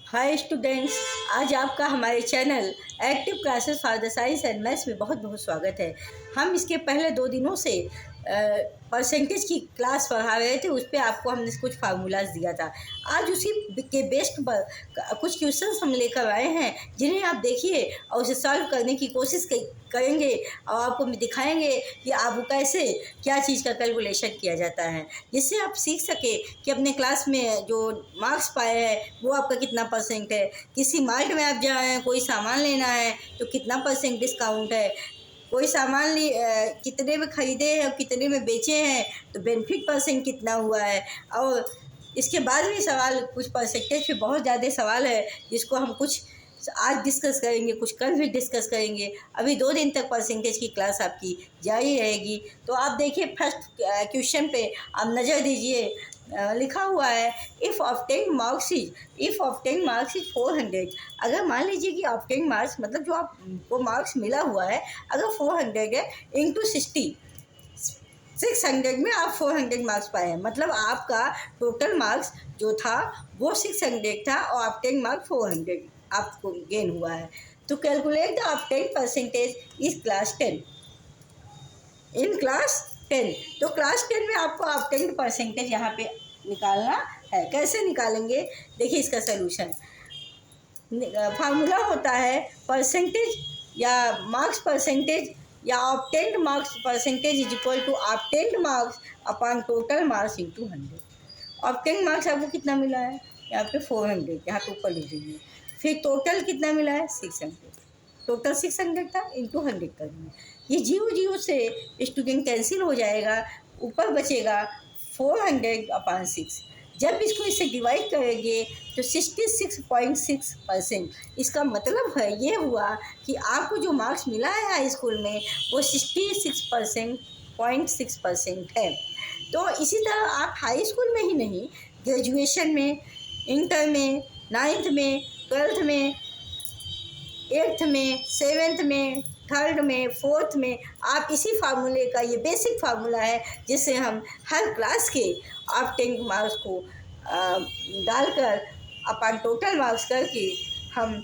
Hi students, आज आपका हमारे channel active classes for the science and maths में बहुत बहुत स्वागत है। हम इसके पहले 2 दिनों से परसेंटेज की क्लास पढ़ा रहे थे। उस पर आपको हमने कुछ फार्मूलाज दिया था। आज उसी के बेस्ड पर कुछ क्वेश्चंस हम लेकर आए हैं, जिन्हें आप देखिए और उसे सॉल्व करने की कोशिश करेंगे और आपको दिखाएंगे कि आप कैसे क्या चीज़ का कैलकुलेशन किया जाता है, जिससे आप सीख सके कि अपने क्लास में जो मार्क्स पाए हैं वो आपका कितना परसेंट है। किसी मार्ट में आप जा रहे हैं, कोई सामान लेना है तो कितना परसेंट डिस्काउंट है, कोई सामान कितने में ख़रीदे हैं और कितने में बेचे हैं तो बेनिफिट परसेंट कितना हुआ है। और इसके बाद भी सवाल कुछ परसेंटेज पे बहुत ज़्यादा सवाल है, जिसको हम कुछ आज डिस्कस करेंगे, कुछ कल भी डिस्कस करेंगे। अभी 2 दिन तक परसेंटेज की क्लास आपकी जारी रहेगी। तो आप देखिए, फर्स्ट क्वेश्चन पे आप नज़र दीजिए। लिखा हुआ है इफ़ ऑब्टेन मार्क्स इज़ 400। अगर मान लीजिए कि ऑब्टेन मार्क्स मतलब जो आपको मार्क्स मिला हुआ है, अगर 400 है इंटू 60, 600 में आप 400 मार्क्स पाए हैं, मतलब आपका टोटल मार्क्स जो था वो 600 था और ऑब्टेन मार्क्स 400 आपको गेन हुआ है। तो calculate the obtain percentage is class 10 in class 10। तो क्लास 10 में आपको ऑब्टेन परसेंटेज यहाँ पे निकालना है। कैसे निकालेंगे, देखिए इसका सलूशन। फार्मूला होता है परसेंटेज या मार्क्स परसेंटेज या obtained marks percentage is equal to obtained marks upon total marks into 100। Obtained marks आपको कितना मिला है, यहाँ पे 400, यहाँ पे ऊपर लिख दीजिए। फिर टोटल कितना मिला है 600, टोटल 600 था इंटू 100 कर दिए। ये 0 से स्टूडेंट कैंसिल हो जाएगा, ऊपर बचेगा 400 अपॉन 6। जब इसको इससे डिवाइड करेंगे तो 66.6%। इसका मतलब है ये हुआ कि आपको जो मार्क्स मिला है हाई स्कूल में वो 66.6% है। तो इसी तरह आप हाई स्कूल में ही नहीं, ग्रेजुएशन में, इंटर में, 9th में, 12th में, 8th में, 7th में, 3rd में, 4th में आप इसी फार्मूले का, ये बेसिक फार्मूला है जिससे हम हर क्लास के ऑब्टेन मार्क्स को डालकर अपन टोटल मार्क्स करके हम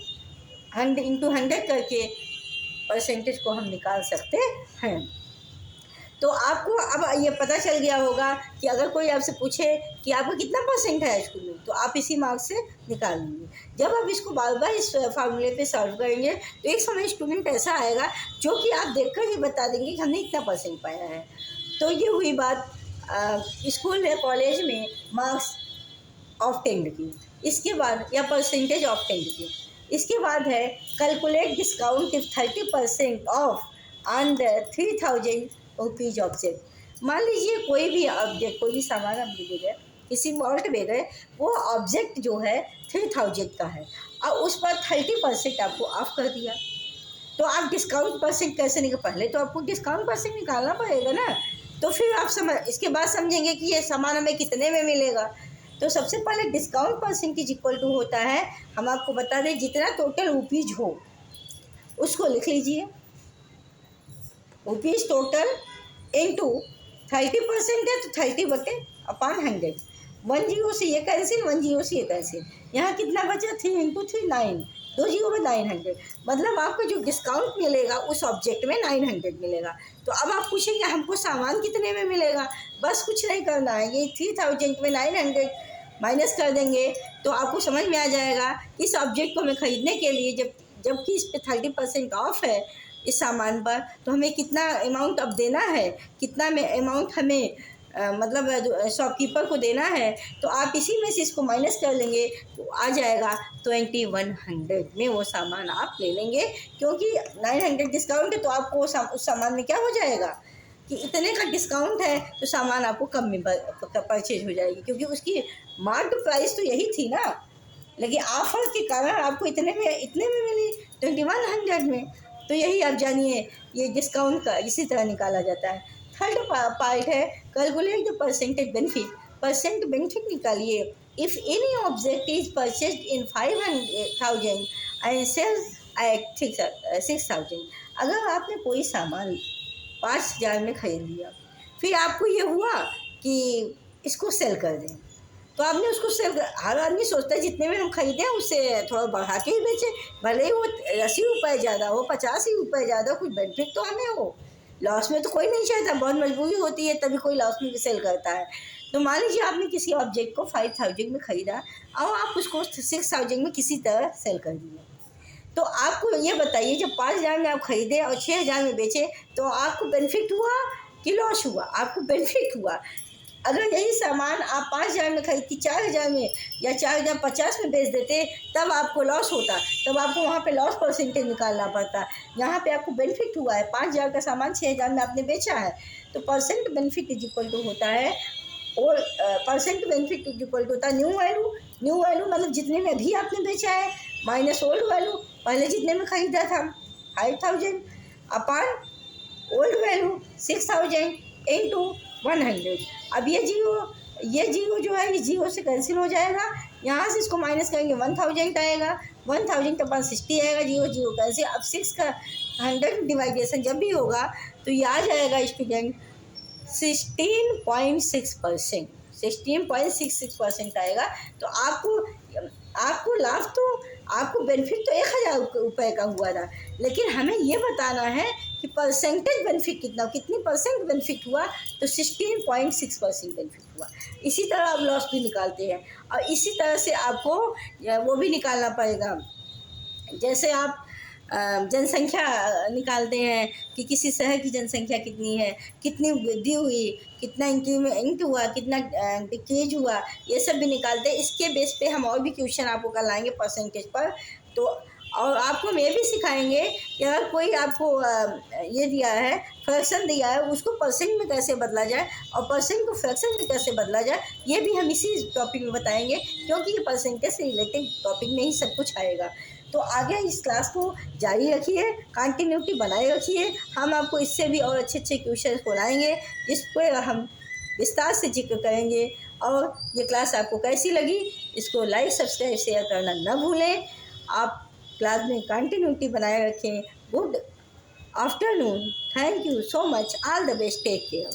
100 इंटू 100 करके परसेंटेज को हम निकाल सकते हैं। तो आपको अब ये पता चल गया होगा कि अगर कोई आपसे पूछे कि आपका कितना परसेंट है स्कूल में, तो आप इसी मार्क्स से निकाल लेंगे। जब आप इसको बार बार इस फार्मूले पे सॉल्व करेंगे तो एक समय स्टूडेंट ऐसा आएगा जो कि आप देखकर ही बता देंगे कि हमने इतना परसेंट पाया है। तो ये हुई बात स्कूल या कॉलेज में मार्क्स ऑब्टेन्ड की। इसके बाद या परसेंटेज ऑब्टेन्ड की। इसके बाद है calculate discount if 30% of on the 3000 rupees object. मान लीजिए कोई भी ऑब्जेक्ट, कोई भी सामान आप ले गए, किसी मॉल्ट में गए, वो ऑब्जेक्ट जो है 3000 का है और उस पर 30% आपको ऑफ कर दिया। तो आप डिस्काउंट परसेंट कैसे निकाल, पहले तो आपको डिस्काउंट परसेंट निकालना पड़ेगा ना। तो फिर आप इसके बाद समझेंगे कि ये सामान हमें कितने में मिलेगा। तो सबसे पहले डिस्काउंट परसेंटेज इक्वल टू होता है, हम आपको बता दें, जितना टोटल रुपीज हो उसको लिख लीजिए, रुपीज टोटल इंटू 30% है तो 30/100। 10 से ये कैंसिल, 10 से ये कैंसिल, यहाँ कितना बचा 3 इंटू 3 9, 2 0 में 900। मतलब आपको जो डिस्काउंट मिलेगा उस ऑब्जेक्ट में 900 मिलेगा। तो अब आप पूछेंगे हमको सामान कितने में मिलेगा, बस कुछ नहीं करना है, ये 3000 में 900 माइनस कर देंगे तो आपको समझ में आ जाएगा इस ऑब्जेक्ट को हमें ख़रीदने के लिए, जबकि इस पर 30% ऑफ है इस सामान पर, तो हमें कितना अमाउंट अब देना है, कितना में अमाउंट हमें मतलब शॉपकीपर को देना है। तो आप इसी में से इसको माइनस कर लेंगे तो आ जाएगा 2100 में वो सामान आप ले लेंगे। क्योंकि 900 डिस्काउंट है तो आपको उस सामान में क्या हो जाएगा कि इतने का डिस्काउंट है तो सामान आपको कम में परचेज हो जाएगी, क्योंकि उसकी मार्केट प्राइस तो यही थी ना, लेकिन ऑफर के कारण आपको इतने में मिली 2100 में। तो यही आप जानिए ये डिस्काउंट का इसी तरह निकाला जाता है। थर्ड पार्ट है calculate the percentage benefit. Percent benefit निकालिए। If any object is purchase in 500,000 and sell at 6,000। अगर आपने कोई सामान 5,000 में ख़रीद लिया, फिर आपको ये हुआ कि इसको सेल कर दें, तो आपने उसको सेल, हर आदमी सोचता है जितने में हम खरीदें उससे थोड़ा बढ़ा के ही बेचें, भले ही वो 80 रुपये ज़्यादा हो, 85 रुपये ज़्यादा, कुछ बेनिफिट तो हमें हो। लॉस में तो कोई नहीं चाहता, बहुत मजबूरी होती है तभी कोई लॉस में भी सेल करता है। तो मान लीजिए आपने किसी ऑब्जेक्ट को 5000 में ख़रीदा और आप उसको 6000 में किसी तरह सेल कर दिए, तो आपको ये बताइए जब 5000 में आप ख़रीदे और 6000 में बेचे तो आपको बेनिफिट हुआ कि लॉस हुआ? आपको बेनिफिट हुआ। अगर यही सामान आप 5000 में खरीद के 4000 में या 4050 में बेच देते तब आपको लॉस होता, तब आपको वहाँ पे लॉस परसेंटेज निकालना पड़ता। यहाँ पे आपको बेनिफिट हुआ है, 5000 का सामान 6000 में आपने बेचा है, तो percent benefit is equal to होता है, और percent benefit is equal to होता है न्यू वैल्यू। न्यू वैल्यू मतलब जितने में अभी आपने बेचा है माइनस ओल्ड वैल्यू, पहले जितने में ख़रीदा था 5000 अपन ओल्ड वैल्यू 6000 इंटू 100। अब ये जीरो जो है ये जीरो से कैंसिल हो जाएगा, यहाँ से इसको माइनस करेंगे 1000 आएगा, 1000 तो 60 आएगा, जीरो जीरो कैंसिल। अब 6 का 100 डिवाइडेशन जब भी होगा तो ये आ जाएगा स्टूडेंट 16.6%, 16.66% आएगा। तो आपको लाभ तो, आपको बेनिफिट तो 1000 रुपये का हुआ था, लेकिन हमें ये बताना है कि परसेंटेज बेनिफिट कितनी परसेंट बेनिफिट हुआ, तो 16.6% बेनिफिट हुआ। इसी तरह आप लॉस भी निकालते हैं और इसी तरह से आपको वो भी निकालना पड़ेगा। जैसे आप जनसंख्या निकालते हैं कि किसी शहर की जनसंख्या कितनी है, कितनी वृद्धि हुई, कितना इंक्रीमेंट हुआ, कितना डिक्रीज हुआ, ये सब भी निकालते हैं। इसके बेस पे हम और भी क्वेश्चन आपको कल लाएंगे परसेंटेज पर। तो और आपको हम ये भी सिखाएंगे कि अगर कोई आपको ये दिया है, फ्रैक्शन दिया है, उसको परसेंट में कैसे बदला जाए और परसेंट को फ्रैक्शन में कैसे बदला जाए, ये भी हम इसी टॉपिक में बताएंगे, क्योंकि ये परसेंटेज से रिलेटेड टॉपिक में ही सब कुछ आएगा। तो आगे इस क्लास को जारी रखिए, कंटिन्यूटी बनाए रखिए। हम आपको इससे भी और अच्छे अच्छे क्वेश्चन बनाएंगे, इस पर हम विस्तार से जिक्र करेंगे। और ये क्लास आपको कैसी लगी, इसको लाइक सब्सक्राइब शेयर करना न भूलें। आप क्लास में कंटिन्यूटी बनाए रखें। Good afternoon, thank you so much, all the best, take care.